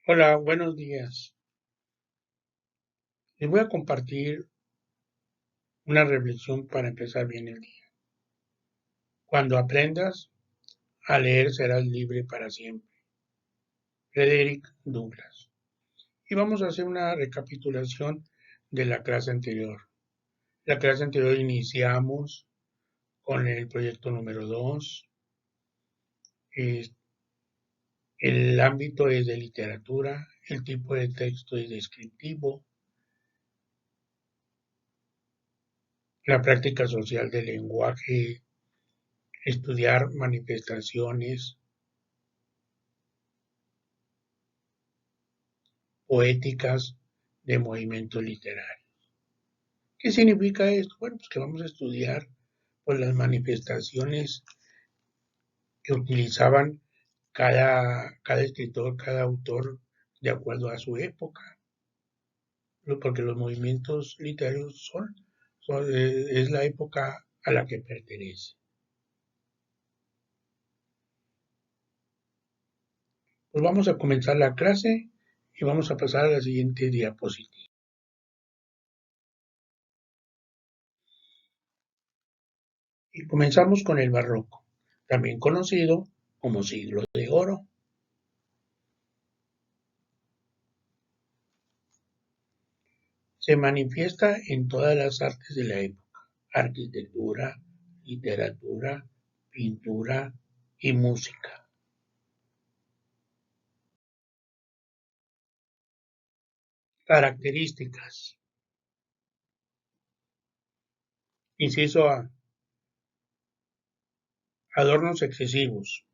Hola, buenos días. Les voy a compartir una reflexión para empezar bien el día. Cuando aprendas a leer serás libre para siempre. Frederick Douglass. Y vamos a hacer una recapitulación de la clase anterior. La clase anterior iniciamos con el proyecto número 2. El ámbito es de literatura, el tipo de texto es descriptivo, la práctica social del lenguaje, estudiar manifestaciones poéticas de movimientos literarios. ¿Qué significa esto? Bueno, pues que vamos a estudiar pues, las manifestaciones que utilizaban cada escritor, cada autor, de acuerdo a su época, porque los movimientos literarios es la época a la que pertenece. Pues vamos a comenzar la clase y vamos a pasar a la siguiente diapositiva. Y comenzamos con el barroco, también conocido como siglo de oro. Se manifiesta en todas las artes de la época: arquitectura, literatura, pintura y música. Características. Inciso A. Adornos excesivos.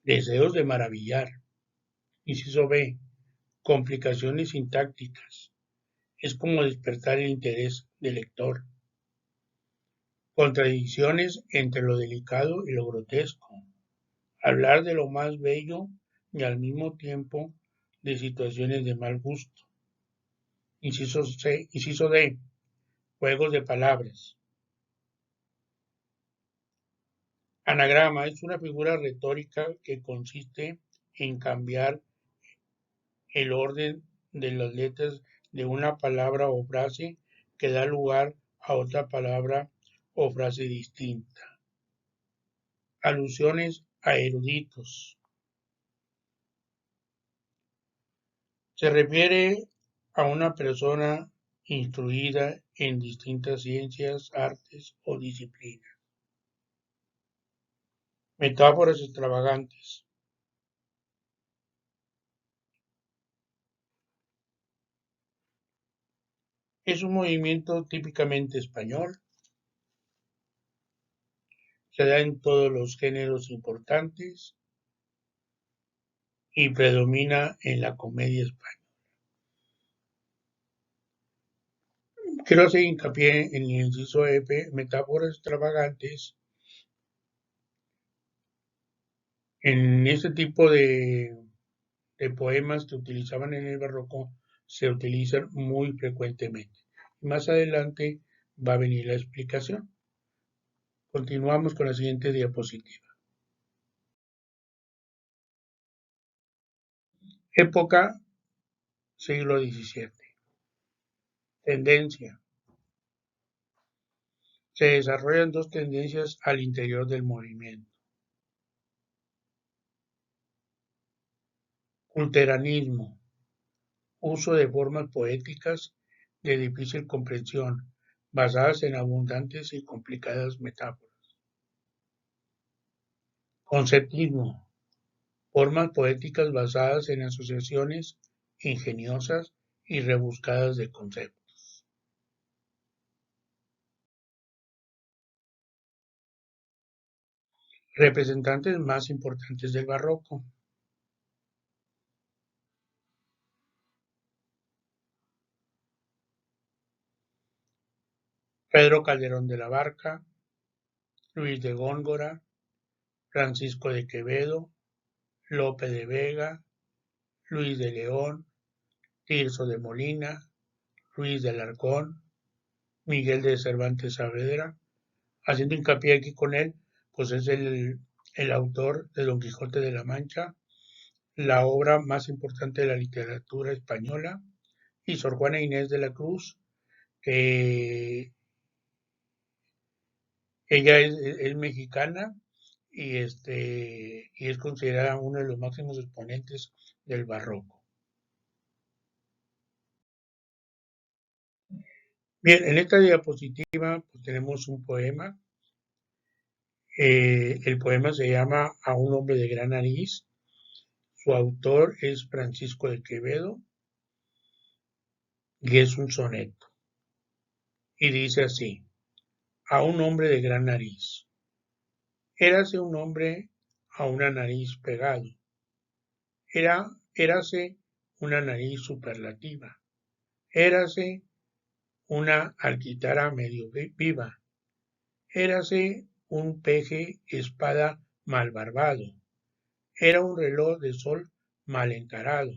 Deseos de maravillar. Inciso B. Complicaciones sintácticas. Es como despertar el interés del lector. Contradicciones entre lo delicado y lo grotesco. Hablar de lo más bello y al mismo tiempo de situaciones de mal gusto. Inciso D. Juegos de palabras. Anagrama es una figura retórica que consiste en cambiar el orden de las letras de una palabra o frase que da lugar a otra palabra o frase distinta. Alusiones a eruditos. Se refiere a una persona instruida en distintas ciencias, artes o disciplinas. Metáforas extravagantes. Es un movimiento típicamente español, se da en todos los géneros importantes y predomina en la comedia española. Quiero hacer hincapié en el inciso F, metáforas extravagantes. En este tipo de poemas que utilizaban en el barroco se utilizan muy frecuentemente. Más adelante va a venir la explicación. Continuamos con la siguiente diapositiva. Época, siglo XVII. Tendencia. Se desarrollan dos tendencias al interior del movimiento: culteranismo, uso de formas poéticas de difícil comprensión, basadas en abundantes y complicadas metáforas; conceptismo, formas poéticas basadas en asociaciones ingeniosas y rebuscadas de conceptos. Representantes más importantes del barroco: Pedro Calderón de la Barca, Luis de Góngora, Francisco de Quevedo, Lope de Vega, Luis de León, Tirso de Molina, Ruiz de Alarcón, Miguel de Cervantes Saavedra. Haciendo hincapié aquí con él, pues es el autor de Don Quijote de la Mancha, la obra más importante de la literatura española, y Sor Juana Inés de la Cruz, que ella es mexicana y es considerada uno de los máximos exponentes del barroco. Bien, en esta diapositiva pues, tenemos un poema. El poema se llama A un hombre de gran nariz. Su autor es Francisco de Quevedo y es un soneto. Y dice así: A un hombre de gran nariz. Érase un hombre a una nariz pegado. Érase una nariz superlativa. Érase una alquitara medio viva. Érase un peje espada mal barbado. Era un reloj de sol mal encarado.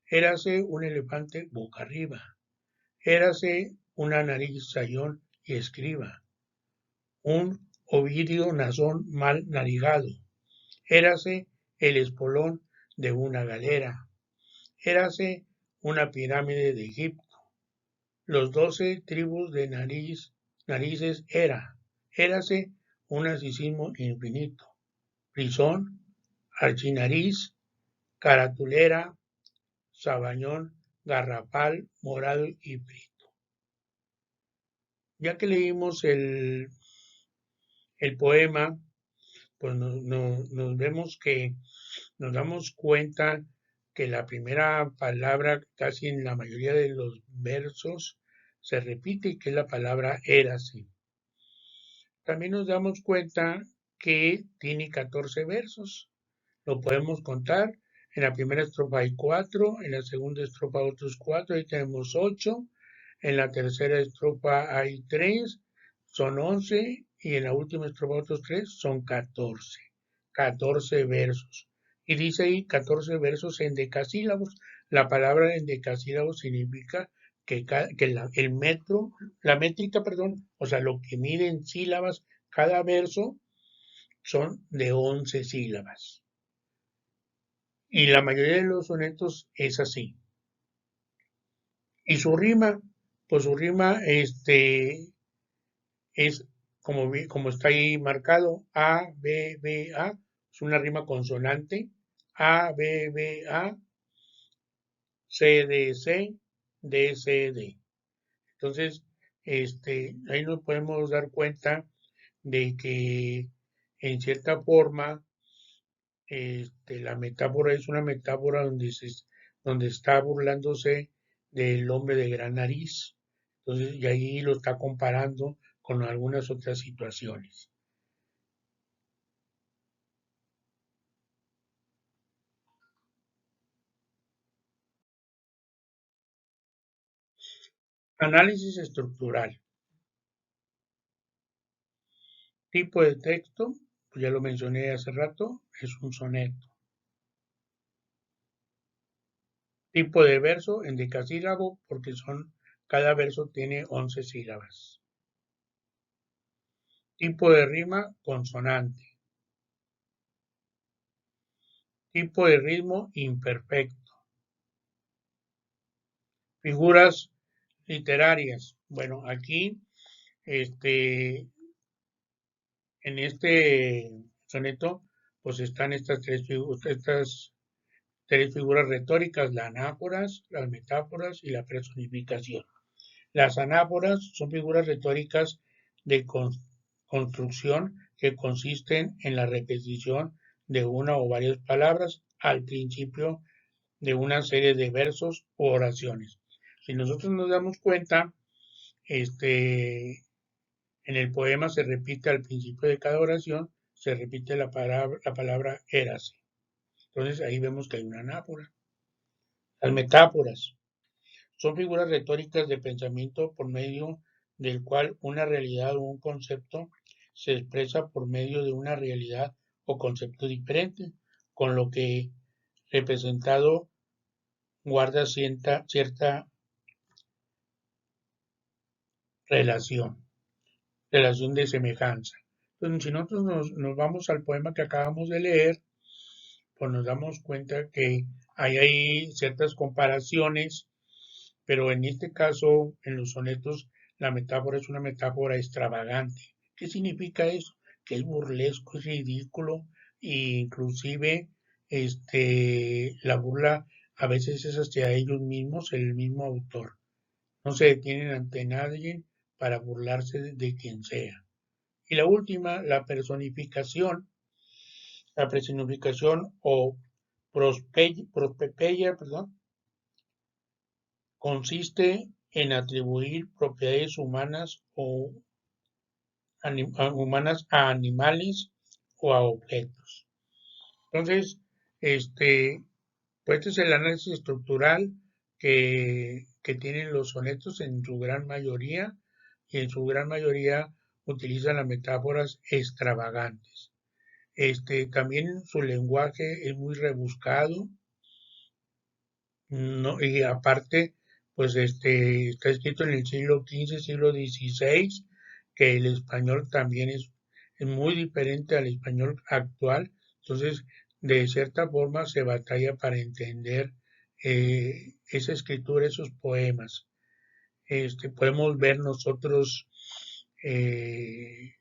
Érase un elefante boca arriba. Érase una nariz sayón y escriba. Un Ovidio Nazón mal narigado. Érase el espolón de una galera. Érase una pirámide de Egipto. Los 12 tribus de narices érase un narcisismo infinito. Frisón, archinariz, caratulera, sabañón, garrapal, morado y frito. Ya que leímos el poema, pues nos damos cuenta que la primera palabra casi en la mayoría de los versos se repite, que es la palabra érase. También nos damos cuenta que tiene 14 versos. Lo podemos contar. En la primera estrofa hay 4, en la segunda estrofa otros 4, ahí tenemos 8. En la tercera estrofa hay 3, son 11, y en la última estrofa otros 3, son 14. 14 versos. Y dice ahí 14 versos en decasílabos. La palabra en decasílabos significa que la métrica, o sea, lo que mide en sílabas cada verso son de 11 sílabas. Y la mayoría de los sonetos es así. Y su rima, pues su rima es como está ahí marcado, A, B, B, A, es una rima consonante, A, B, B, A, C, D, C, D, C, D. Entonces, ahí nos podemos dar cuenta de que en cierta forma la metáfora es una metáfora donde está burlándose del hombre de gran nariz. Entonces, y ahí lo está comparando con algunas otras situaciones. Análisis estructural. Tipo de texto, pues ya lo mencioné hace rato, es un soneto. Tipo de verso, endecasílabo, porque cada verso tiene 11 sílabas. Tipo de rima, consonante. Tipo de ritmo, imperfecto. Figuras literarias. Bueno, aquí, en este soneto, pues están estas tres figuras retóricas: las anáforas, las metáforas y la personificación. Las anáforas son figuras retóricas de construcción que consisten en la repetición de una o varias palabras al principio de una serie de versos u oraciones. Si nosotros nos damos cuenta, en el poema se repite al principio de cada oración, se repite la palabra érase. Entonces ahí vemos que hay una anáfora. Las metáforas son figuras retóricas de pensamiento por medio del cual una realidad o un concepto se expresa por medio de una realidad o concepto diferente, con lo que representado guarda cierta relación, relación de semejanza. Entonces, si nosotros nos vamos al poema que acabamos de leer, pues nos damos cuenta que hay ciertas comparaciones, pero en este caso, en los sonetos, la metáfora es una metáfora extravagante. ¿Qué significa eso? Que es burlesco, es ridículo, e inclusive la burla a veces es hacia ellos mismos, el mismo autor. No se detienen ante nadie para burlarse de quien sea. Y la última, la personificación o prospepeya, perdón, consiste en atribuir propiedades humanas a animales o a objetos. Entonces, este, pues este es el análisis estructural que tienen los sonetos en su gran mayoría, y en su gran mayoría utilizan las metáforas extravagantes. También su lenguaje es muy rebuscado, no, y aparte, pues está escrito en el siglo XV, siglo XVI, que el español también es muy diferente al español actual. Entonces, de cierta forma se batalla para entender esa escritura, esos poemas. Podemos ver nosotros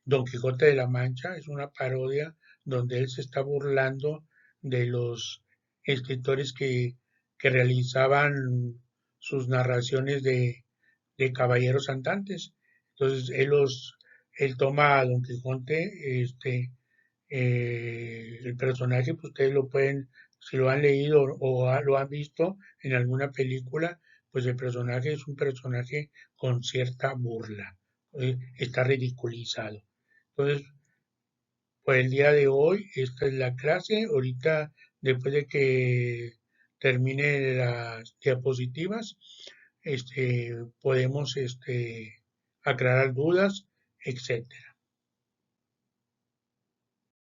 Don Quijote de la Mancha, es una parodia donde él se está burlando de los escritores que realizaban sus narraciones de caballeros andantes. Entonces él toma a Don Quijote, el personaje, pues ustedes lo pueden, si lo han leído o lo han visto en alguna película, pues el personaje es un personaje con cierta burla, está ridiculizado. Entonces, pues el día de hoy, esta es la clase. Ahorita, después de que termine las diapositivas, podemos aclarar dudas, etcétera.